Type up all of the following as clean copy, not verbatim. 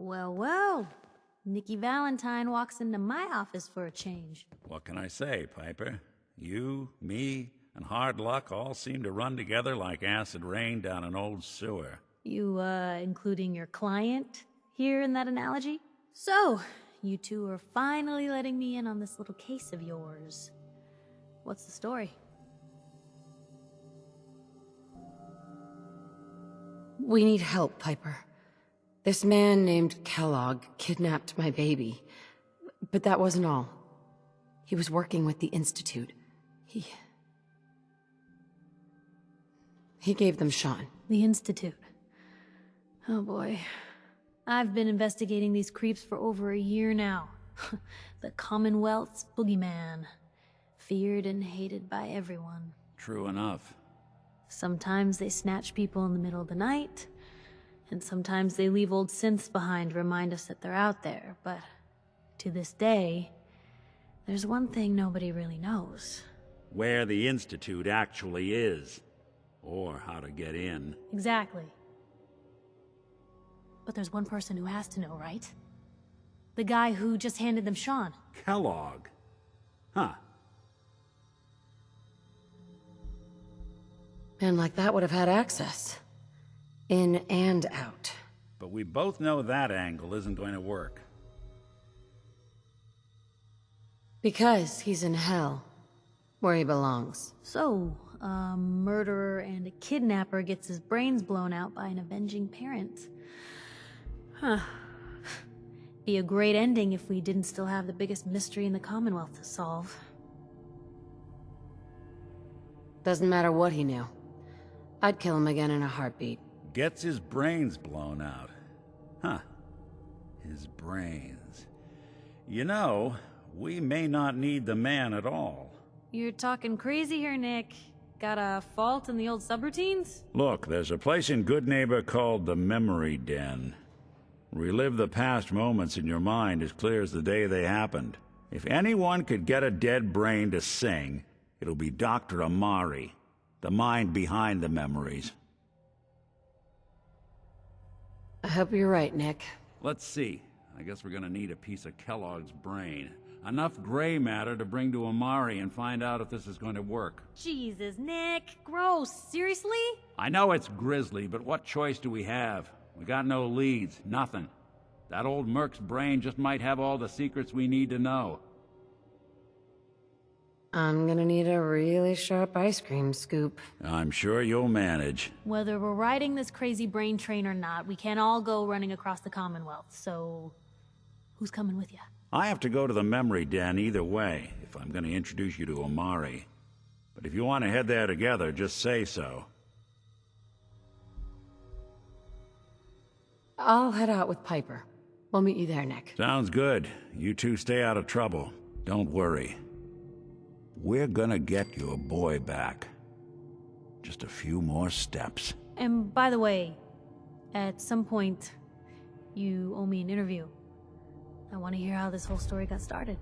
Well, well. Nikki Valentine walks into my office for a change. What can I say, Piper? You, me, and hard luck all seem to run together like acid rain down an old sewer. You, including your client here in that analogy? So, you two are finally letting me in on this little case of yours. What's the story? We need help, Piper. This man named Kellogg kidnapped my baby. But that wasn't all. He was working with the Institute. He gave them Sean. The Institute. Oh boy. I've been investigating these creeps for over a year now. The Commonwealth's boogeyman. Feared and hated by everyone. True enough. Sometimes they snatch people in the middle of the night, and sometimes they leave old synths behind to remind us that they're out there, but to this day, there's one thing nobody really knows. Where the Institute actually is. Or how to get in. Exactly. But there's one person who has to know, right? The guy who just handed them Sean. Kellogg. Huh. Men like that would have had access. In and out. But we both know that angle isn't going to work. Because he's in hell. Where he belongs. So, a murderer and a kidnapper gets his brains blown out by an avenging parent. Huh. Be a great ending if we didn't still have the biggest mystery in the Commonwealth to solve. Doesn't matter what he knew. I'd kill him again in a heartbeat. Gets his brains blown out. Huh. His brains. You know, we may not need the man at all. You're talking crazy here, Nick. Got a fault in the old subroutines? Look, there's a place in Goodneighbor called the Memory Den. Relive the past moments in your mind as clear as the day they happened. If anyone could get a dead brain to sing, it'll be Dr. Amari, the mind behind the memories. I hope you're right, Nick. Let's see. I guess we're gonna need a piece of Kellogg's brain. Enough gray matter to bring to Amari and find out if this is going to work. Jesus, Nick. Gross. Seriously? I know it's grisly, but what choice do we have? We got no leads, nothing. That old Merc's brain just might have all the secrets we need to know. I'm gonna need a really sharp ice cream scoop. I'm sure you'll manage. Whether we're riding this crazy brain train or not, we can't all go running across the Commonwealth, so... who's coming with you? I have to go to the Memory Den either way, if I'm going to introduce you to Amari. But if you want to head there together, just say so. I'll head out with Piper. We'll meet you there, Nick. Sounds good. You two stay out of trouble. Don't worry. We're gonna get your boy back. Just a few more steps. And by the way, at some point, you owe me an interview. I want to hear how this whole story got started.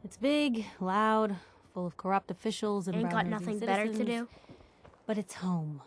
It's big, loud, full of corrupt officials and Ain't got nothing better to do. But it's home.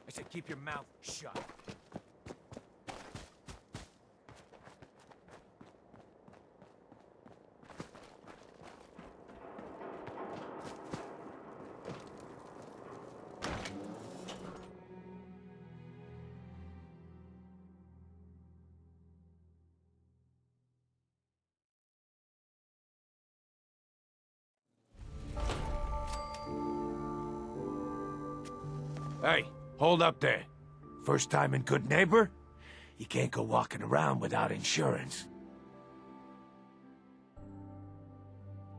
I said keep your mouth shut. Hey, hold up there. First time in Goodneighbor? You can't go walking around without insurance.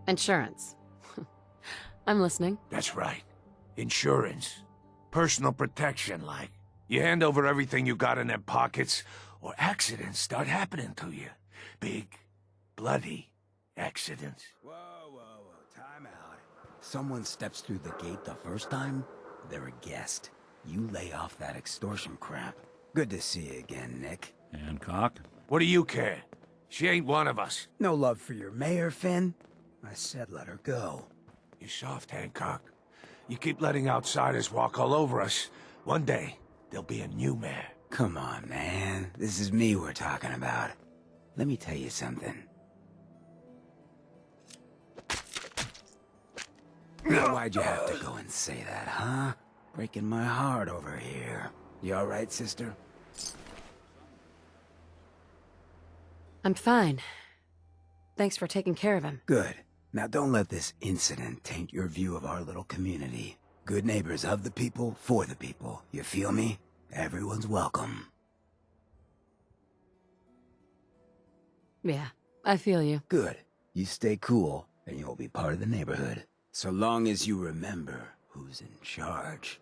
Insurance. I'm listening. That's right. Insurance. Personal protection, like. You hand over everything you got in them pockets, or accidents start happening to you. Big, bloody accidents. Whoa, time out. Someone steps through the gate the first time, they're a guest. You lay off that extortion crap. Good to see you again, Nick. Hancock? What do you care? She ain't one of us. No love for your mayor, Finn? I said let her go. You soft, Hancock. You keep letting outsiders walk all over us. One day, there'll be a new mayor. Come on, man. This is me we're talking about. Let me tell you something. Now, why'd you have to go and say that, huh? Breaking my heart over here. You all right, sister? I'm fine. Thanks for taking care of him. Good. Now don't let this incident taint your view of our little community. Good neighbors of the people, for the people. You feel me? Everyone's welcome. Yeah, I feel you. Good. You stay cool, and you'll be part of the neighborhood. So long as you remember who's in charge.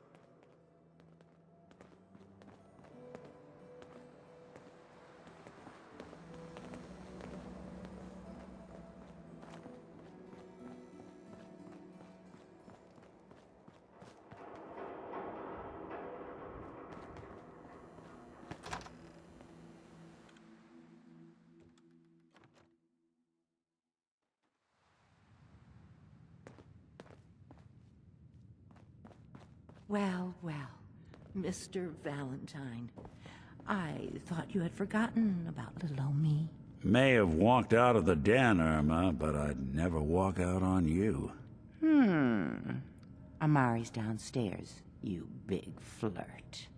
Well, Mr. Valentine. I thought you had forgotten about little old me. May have walked out of the den, Irma, but I'd never walk out on you. Amari's downstairs, you big flirt.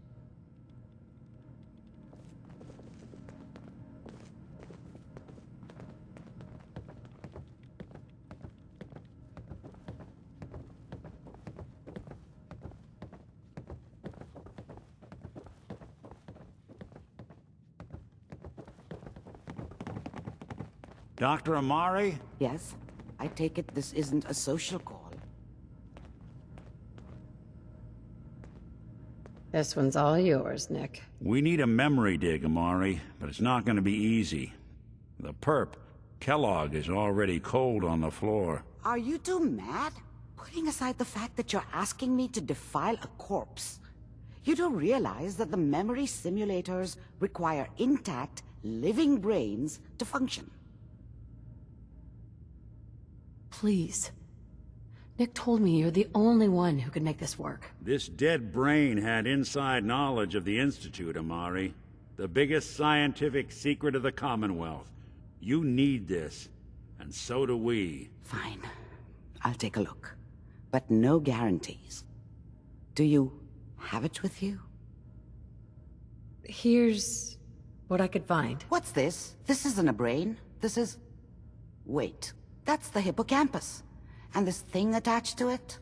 Dr. Amari? Yes? I take it this isn't a social call. This one's all yours, Nick. We need a memory dig, Amari, but it's not going to be easy. The perp, Kellogg, is already cold on the floor. Are you two mad? Putting aside the fact that you're asking me to defile a corpse, you do realize that the memory simulators require intact, living brains to function. Please. Nick told me you're the only one who could make this work. This dead brain had inside knowledge of the Institute, Amari. The biggest scientific secret of the Commonwealth. You need this, and so do we. Fine. I'll take a look. But no guarantees. Do you have it with you? Here's what I could find. What's this? This isn't a brain. This is... Wait. That's the hippocampus. And this thing attached to it?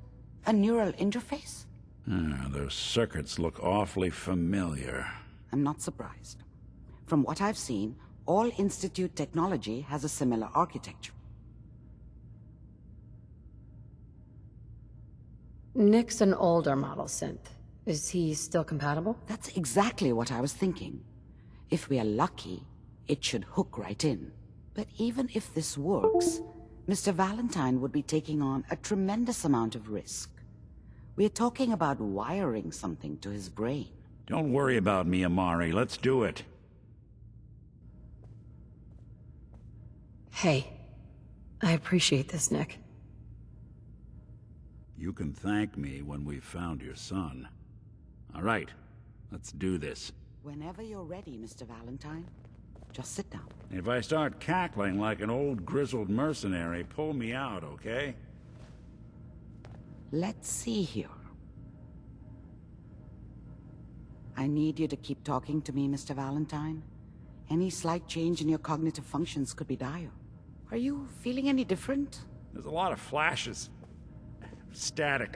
A neural interface? Those circuits look awfully familiar. I'm not surprised. From what I've seen, all Institute technology has a similar architecture. Nick's an older model synth. Is he still compatible? That's exactly what I was thinking. If we are lucky, it should hook right in. But even if this works, Mr. Valentine would be taking on a tremendous amount of risk. We're talking about wiring something to his brain. Don't worry about me, Amari. Let's do it. Hey, I appreciate this, Nick. You can thank me when we've found your son. All right, let's do this. Whenever you're ready, Mr. Valentine. Just sit down. If I start cackling like an old grizzled mercenary, pull me out, okay? Let's see here. I need you to keep talking to me, Mr. Valentine. Any slight change in your cognitive functions could be dire. Are you feeling any different? There's a lot of flashes. Static.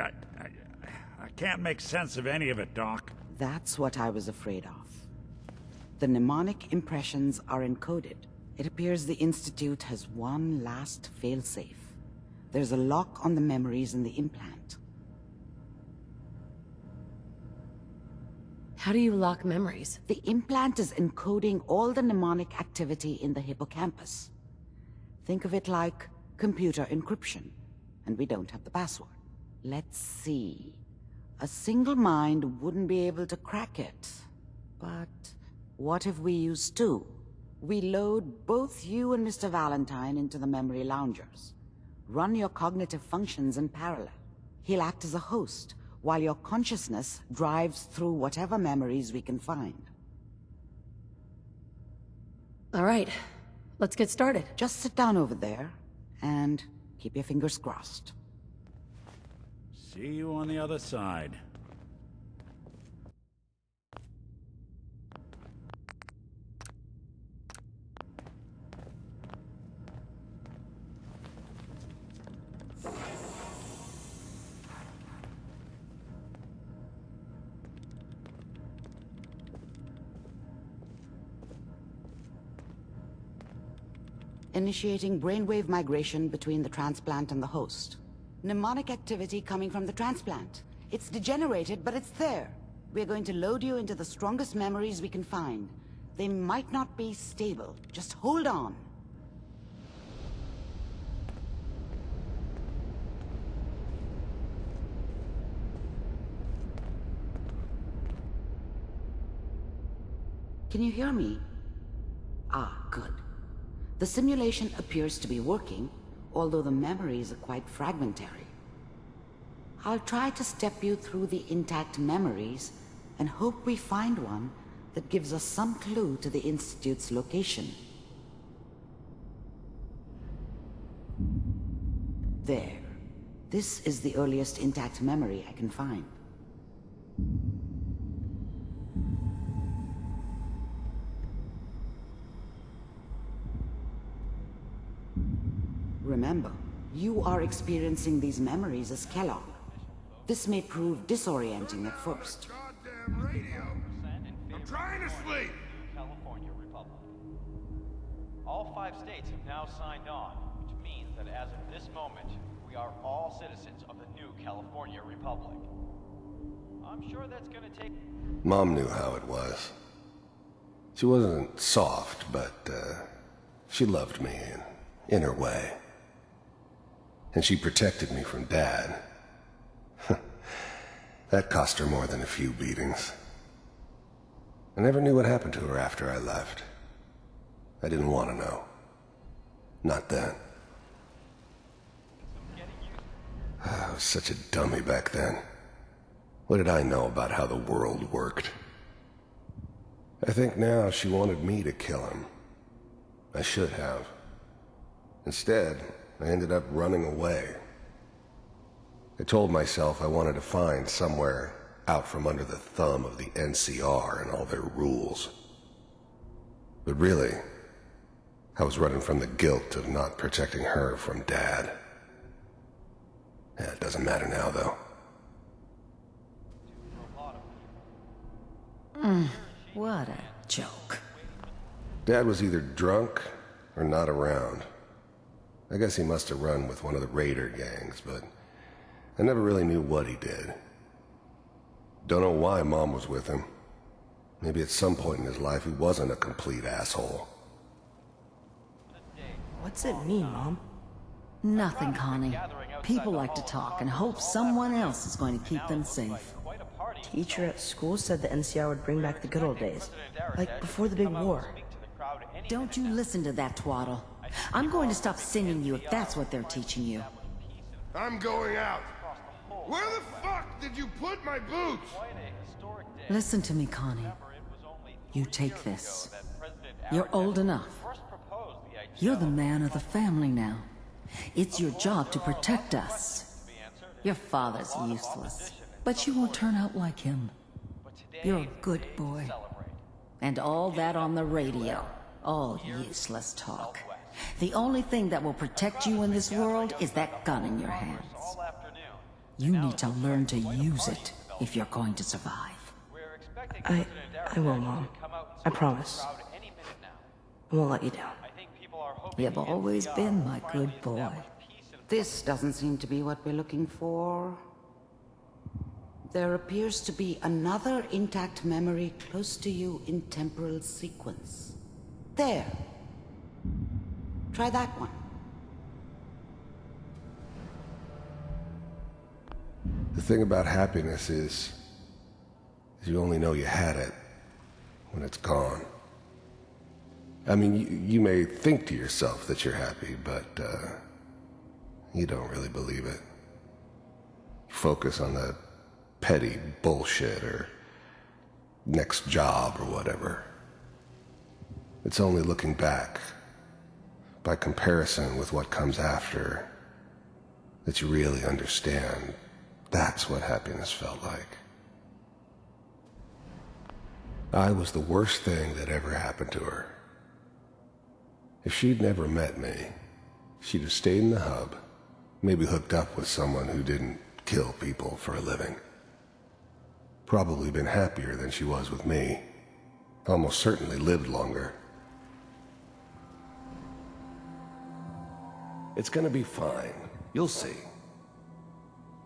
I can't make sense of any of it, Doc. That's what I was afraid of. The mnemonic impressions are encoded. It appears the Institute has one last failsafe. There's a lock on the memories in the implant. How do you lock memories? The implant is encoding all the mnemonic activity in the hippocampus. Think of it like computer encryption, and we don't have the password. Let's see. A single mind wouldn't be able to crack it. But what if we use two? We load both you and Mr. Valentine into the memory loungers. Run your cognitive functions in parallel. He'll act as a host, while your consciousness drives through whatever memories we can find. All right, let's get started. Just sit down over there, and keep your fingers crossed. See you on the other side. Initiating brainwave migration between the transplant and the host. Mnemonic activity coming from the transplant. It's degenerated, but it's there. We're going to load you into the strongest memories we can find. They might not be stable. Just hold on. Can you hear me? Ah, good. The simulation appears to be working, although the memories are quite fragmentary. I'll try to step you through the intact memories and hope we find one that gives us some clue to the Institute's location. There. This is the earliest intact memory I can find. Remember, you are experiencing these memories as Kellogg. This may prove disorienting at first. Goddamn radio! I'm trying to sleep! California Republic. All 5 states have now signed on, which means that as of this moment, we are all citizens of the new California Republic. I'm sure that's gonna take... Mom knew how it was. She wasn't soft, but, she loved me in her way. And she protected me from Dad. That cost her more than a few beatings. I never knew what happened to her after I left. I didn't want to know. Not then. I was such a dummy back then. What did I know about how the world worked? I think now she wanted me to kill him. I should have. Instead, I ended up running away. I told myself I wanted to find somewhere out from under the thumb of the NCR and all their rules. But really, I was running from the guilt of not protecting her from Dad. Yeah, it doesn't matter now, though. What a joke. Dad was either drunk or not around. I guess he must have run with one of the raider gangs, but I never really knew what he did. Don't know why Mom was with him. Maybe at some point in his life he wasn't a complete asshole. What's it mean, Mom? Nothing, Connie. People like to talk and hope someone else is going to keep them safe. Teacher at school said the NCR would bring back the good old days, like before the big war. Don't you listen to that twaddle. I'm going to stop singing you if that's what they're teaching you. I'm going out. Where the fuck did you put my boots? Listen to me, Connie. You take this. You're old enough. You're the man of the family now. It's your job to protect us. Your father's useless, but you won't turn out like him. You're a good boy. And all that on the radio. All useless talk. The only thing that will protect you in this world is that gun in your hands. You need to learn to use it if you're going to survive. I will, Mom. I promise. I won't let you down. You've always been my good boy. This doesn't seem to be what we're looking for. There appears to be another intact memory close to you in temporal sequence. There. Try that one. The thing about happiness is you only know you had it when it's gone. I mean, you may think to yourself that you're happy, but you don't really believe it. Focus on the petty bullshit or next job or whatever. It's only looking back, by comparison with what comes after, that you really understand that's what happiness felt like. I was the worst thing that ever happened to her. If she'd never met me, she'd have stayed in the hub, maybe hooked up with someone who didn't kill people for a living. Probably been happier than she was with me. Almost certainly lived longer. It's gonna be fine. You'll see.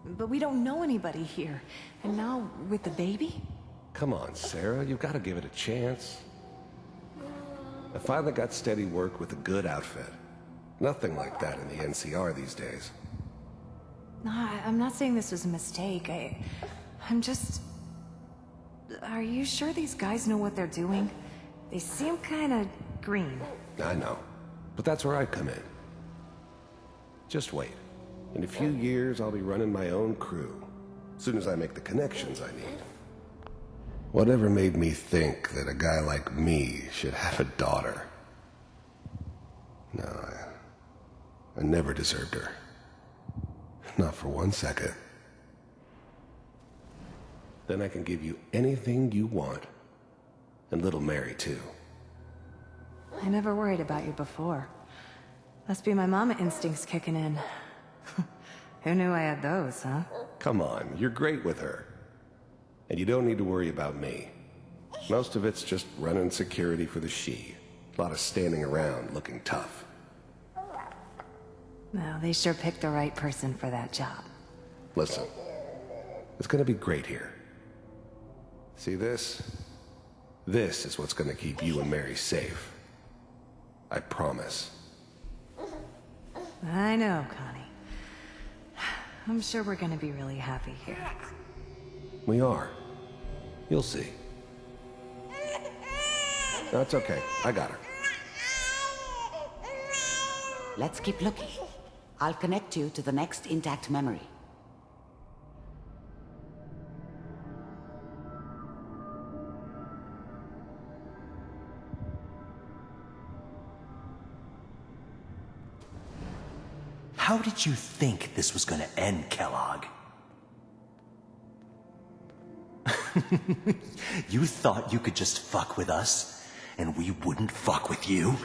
But we don't know anybody here. And now, with the baby? Come on, Sarah, you've got to give it a chance. I finally got steady work with a good outfit. Nothing like that in the NCR these days. No, I'm not saying this was a mistake. I'm just... Are you sure these guys know what they're doing? They seem kinda green. I know, but that's where I come in. Just wait. In a few years, I'll be running my own crew. As soon as I make the connections I need. Whatever made me think that a guy like me should have a daughter? No, I never deserved her. Not for 1 second. Then I can give you anything you want. And little Mary, too. I never worried about you before. Must be my mama instincts kicking in. Who knew I had those, huh? Come on, you're great with her. And you don't need to worry about me. Most of it's just running security for the she. A lot of standing around looking tough. Well, they sure picked the right person for that job. Listen, it's gonna be great here. See this? This is what's gonna keep you and Mary safe. I promise. I know, Connie. I'm sure we're gonna be really happy here. We are. You'll see. That's okay. I got her. Let's keep looking. I'll connect you to the next intact memory. How did you think this was gonna end, Kellogg? You thought you could just fuck with us, and we wouldn't fuck with you?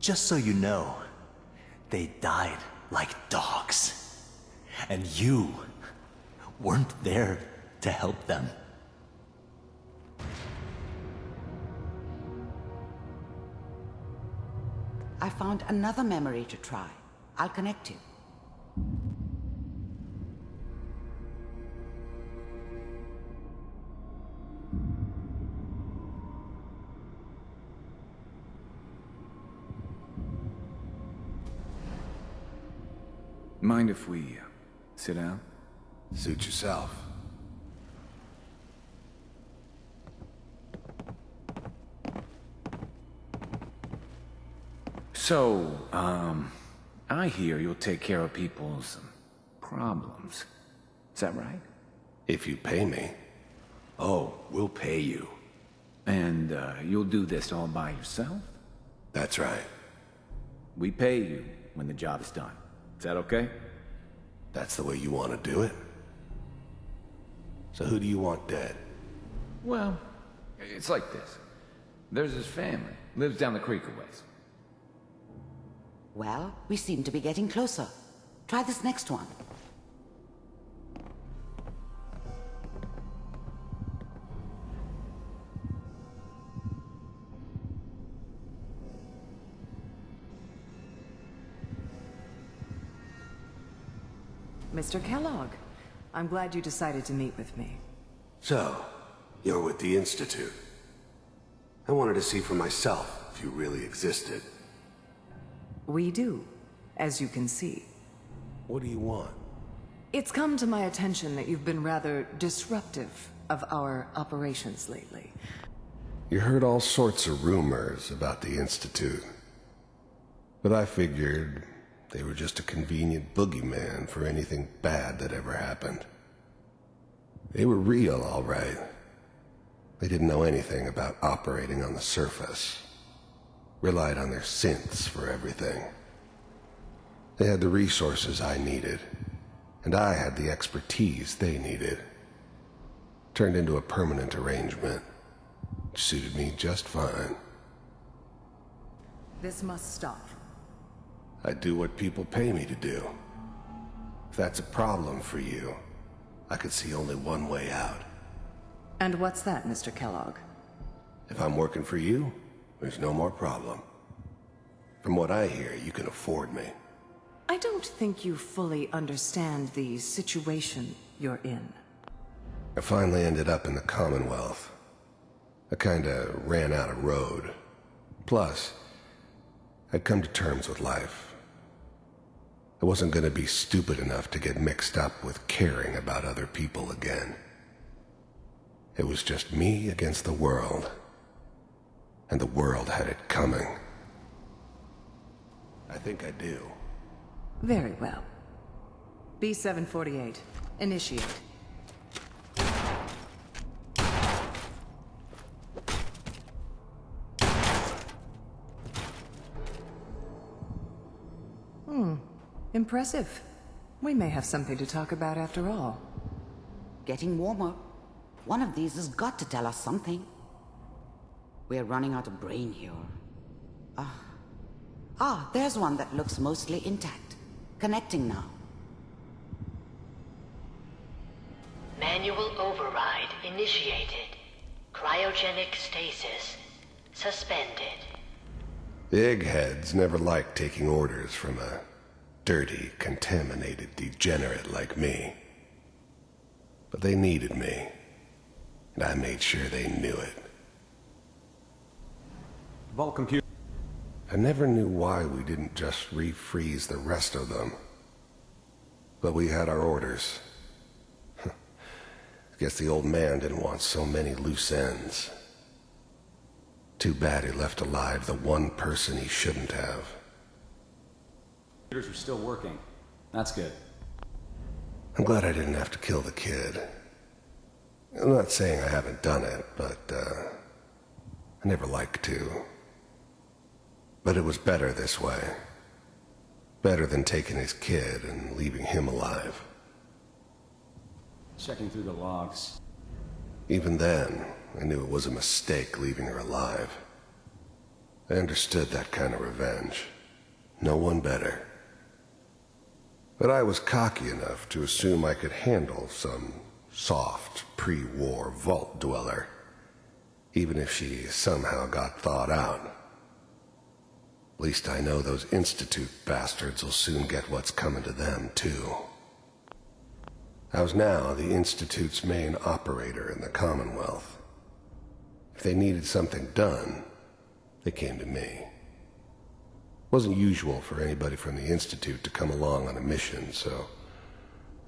Just so you know, they died like dogs. And you weren't there to help them. I found another memory to try. I'll connect you. Mind if we sit down? Suit yourself. So, I hear you'll take care of people's problems. Is that right? If you pay me. Oh, we'll pay you. And, you'll do this all by yourself? That's right. We pay you when the job is done. Is that okay? That's the way you want to do it? So who do you want dead? Well, it's like this. There's his family. Lives down the creek a ways. Well, we seem to be getting closer. Try this next one. Mr. Kellogg, I'm glad you decided to meet with me. So, you're with the Institute. I wanted to see for myself if you really existed. We do, as you can see. What do you want? It's come to my attention that you've been rather disruptive of our operations lately. You heard all sorts of rumors about the Institute. But I figured they were just a convenient boogeyman for anything bad that ever happened. They were real, all right. They didn't know anything about operating on the surface. Relied on their synths for everything. They had the resources I needed, and I had the expertise they needed. Turned into a permanent arrangement, which suited me just fine. This must stop. I do what people pay me to do. If that's a problem for you, I could see only one way out. And what's that, Mr. Kellogg? If I'm working for you, there's no more problem. From what I hear, you can afford me. I don't think you fully understand the situation you're in. I finally ended up in the Commonwealth. I kinda ran out of road. Plus, I'd come to terms with life. I wasn't gonna be stupid enough to get mixed up with caring about other people again. It was just me against the world. And the world had it coming. I think I do. Very well. B-748, initiate. Impressive. We may have something to talk about after all. Getting warmer. One of these has got to tell us something. We're running out of brain here. There's one that looks mostly intact. Connecting now. Manual override initiated. Cryogenic stasis suspended. The eggheads never liked taking orders from a dirty, contaminated degenerate like me. But they needed me, and I made sure they knew it. Vault computer. I never knew why we didn't just refreeze the rest of them. But we had our orders. Guess the old man didn't want so many loose ends. Too bad he left alive the one person he shouldn't have. Computers are still working. That's good. I'm glad I didn't have to kill the kid. I'm not saying I haven't done it, but, I never liked to. But it was better this way. Better than taking his kid and leaving him alive. Checking through the logs. Even then, I knew it was a mistake leaving her alive. I understood that kind of revenge. No one better. But I was cocky enough to assume I could handle some soft, pre-war vault dweller, even if she somehow got thawed out. At least I know those Institute bastards will soon get what's coming to them, too. I was now the Institute's main operator in the Commonwealth. If they needed something done, they came to me. It wasn't usual for anybody from the Institute to come along on a mission, so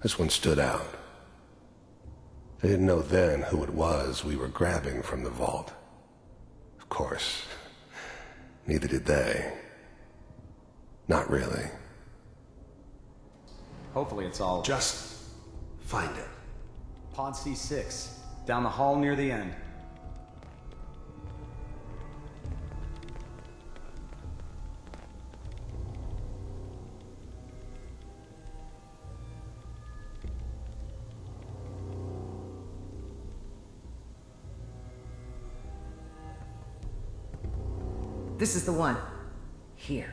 this one stood out. They didn't know then who it was we were grabbing from the vault. Of course, neither did they. Not really. Hopefully it's all... Just find it. Pod C6. Down the hall near the end. This is the one. Here.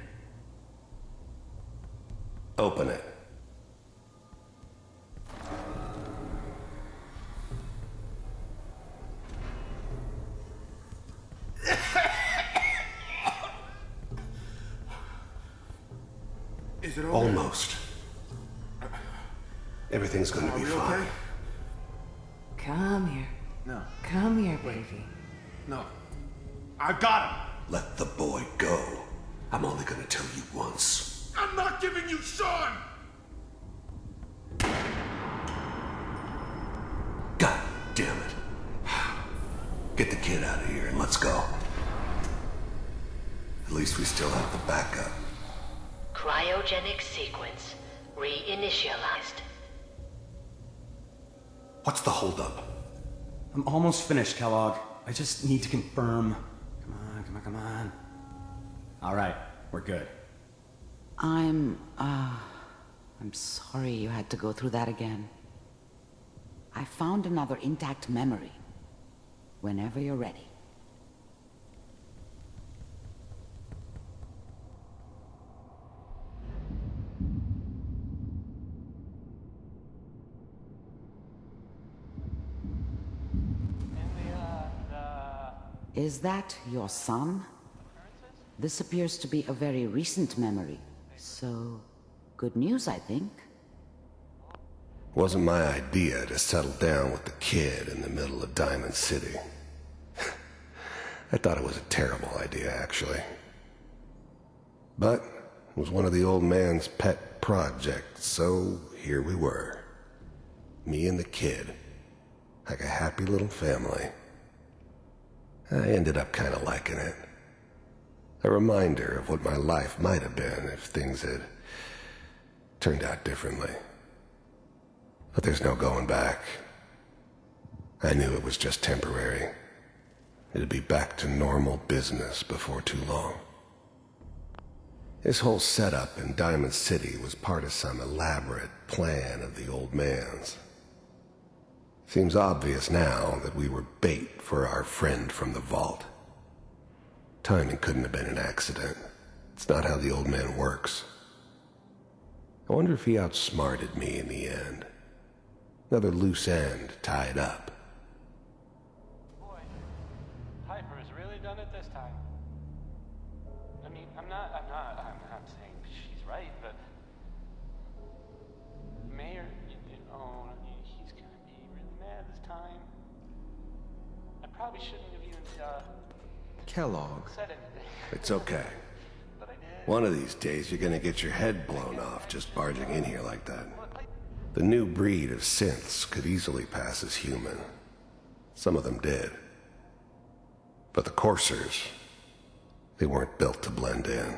Open it. Is it over? Almost. Everything's gonna be fine. Come here. No. Come here, baby. No. I've got him! Let the boy go. I'm only gonna tell you once. I'm not giving you Sean! God damn it. Get the kid out of here and let's go. At least we still have the backup. Cryogenic sequence reinitialized. What's the holdup? I'm almost finished, Kellogg. I just need to confirm. Come on, come on, come on. All right, we're good. I'm sorry you had to go through that again. I found another intact memory. Whenever you're ready. Is that your son? This appears to be a very recent memory. So, good news, I think. Wasn't my idea to settle down with the kid in the middle of Diamond City. I thought it was a terrible idea, actually. But it was one of the old man's pet projects, so here we were. Me and the kid. Like a happy little family. I ended up kind of liking it. A reminder of what my life might have been if things had turned out differently. But there's no going back. I knew it was just temporary. It'd be back to normal business before too long. This whole setup in Diamond City was part of some elaborate plan of the old man's. Seems obvious now that we were bait for our friend from the vault. Timing couldn't have been an accident. It's not how the old man works. I wonder if he outsmarted me in the end. Another loose end tied up. Boy, Piper has really done it this time. I mean, I'm not saying she's right, but Mayor, he's gonna be really mad this time. I probably shouldn't have even, Kellogg. said anything. It's okay. But I did. One of these days you're gonna get your head blown off just barging in here like that. The new breed of synths could easily pass as human. Some of them did. But the coursers, they weren't built to blend in.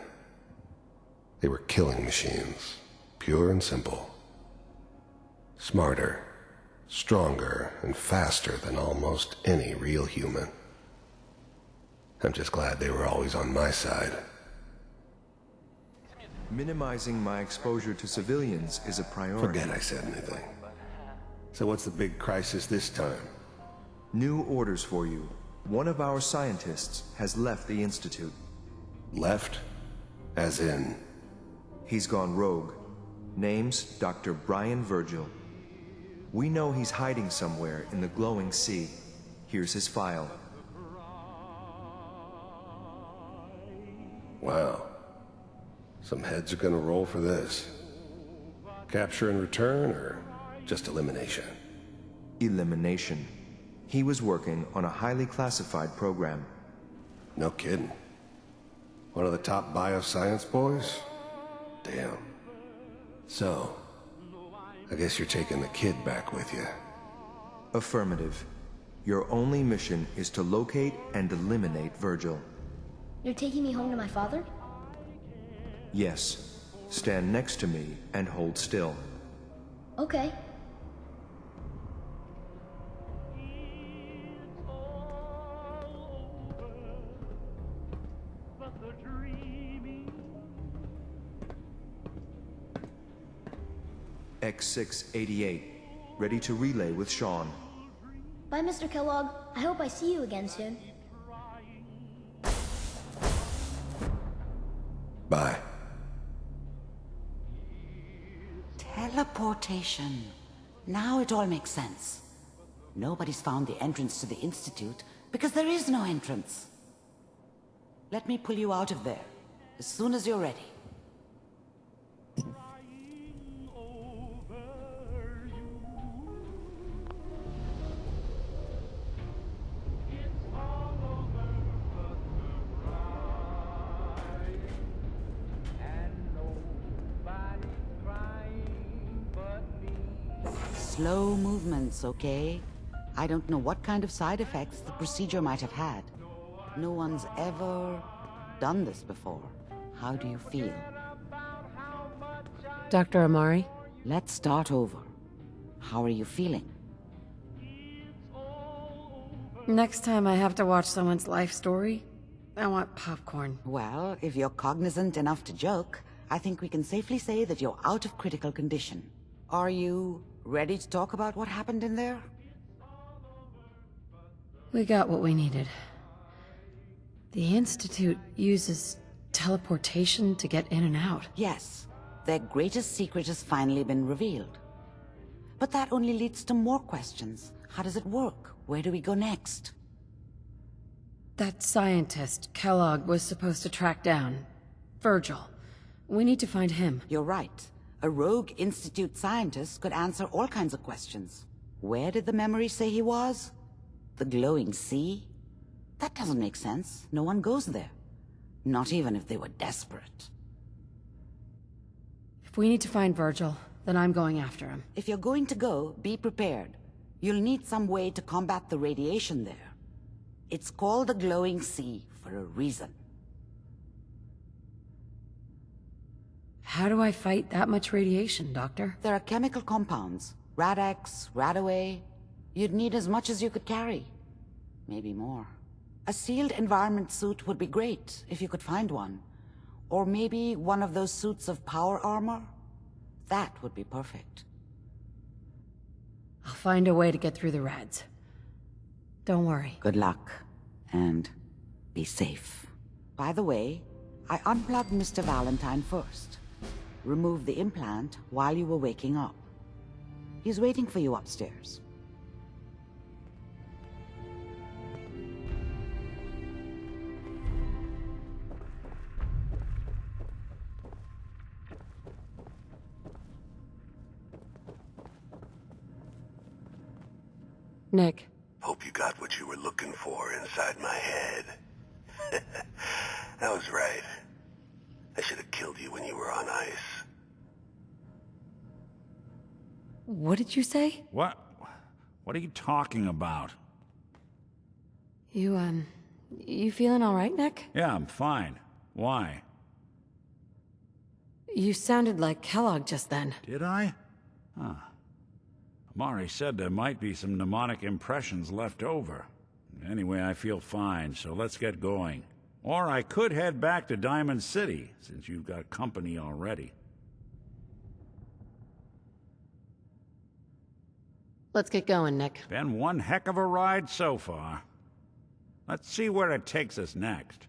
They were killing machines, pure and simple. Smarter, stronger, and faster than almost any real human. I'm just glad they were always on my side. Minimizing my exposure to civilians is a priority. Forget I said anything. So what's the big crisis this time? New orders for you. One of our scientists has left the Institute. Left? As in? He's gone rogue. Name's Dr. Brian Virgil. We know he's hiding somewhere in the glowing sea. Here's his file. Wow. Some heads are gonna roll for this. Capture and return, or just elimination? Elimination. He was working on a highly classified program. No kidding. One of the top bioscience boys? Damn. So, I guess you're taking the kid back with you. Affirmative. Your only mission is to locate and eliminate Virgil. You're taking me home to my father? Yes. Stand next to me and hold still. Okay. X688. Ready to relay with Sean. Bye, Mr. Kellogg. I hope I see you again soon. Bye. Teleportation. Now it all makes sense. Nobody's found the entrance to the Institute because there is no entrance. Let me pull you out of there as soon as you're ready. Slow movements, okay? I don't know what kind of side effects the procedure might have had. No one's ever done this before. How do you feel? Dr. Amari? Let's start over. How are you feeling? Next time I have to watch someone's life story, I want popcorn. Well, if you're cognizant enough to joke, I think we can safely say that you're out of critical condition. Are you ready to talk about what happened in there? We got what we needed. The Institute uses teleportation to get in and out. Yes, their greatest secret has finally been revealed. But that only leads to more questions. How does it work? Where do we go next? That scientist, Kellogg, was supposed to track down. Virgil. We need to find him. You're right. A rogue Institute scientist could answer all kinds of questions. Where did the memory say he was? The glowing sea? That doesn't make sense. No one goes there. Not even if they were desperate. If we need to find Virgil, then I'm going after him. If you're going to go, be prepared. You'll need some way to combat the radiation there. It's called the glowing sea for a reason. How do I fight that much radiation, Doctor? There are chemical compounds. Rad-X, Radaway. You'd need as much as you could carry. Maybe more. A sealed environment suit would be great, if you could find one. Or maybe one of those suits of power armor? That would be perfect. I'll find a way to get through the rads. Don't worry. Good luck. And be safe. By the way, I unplugged Mr. Valentine first. Removed the implant while you were waking up. He's waiting for you upstairs. Nick. Hope you got what you were looking for inside my head. I was right. I should have killed you when you were on ice. What did you say? What? What are you talking about? You feeling all right, Nick? Yeah, I'm fine. Why? You sounded like Kellogg just then. Did I? Huh. Amari said there might be some mnemonic impressions left over. Anyway, I feel fine, so let's get going. Or I could head back to Diamond City, since you've got company already. Let's get going, Nick. Been one heck of a ride so far. Let's see where it takes us next.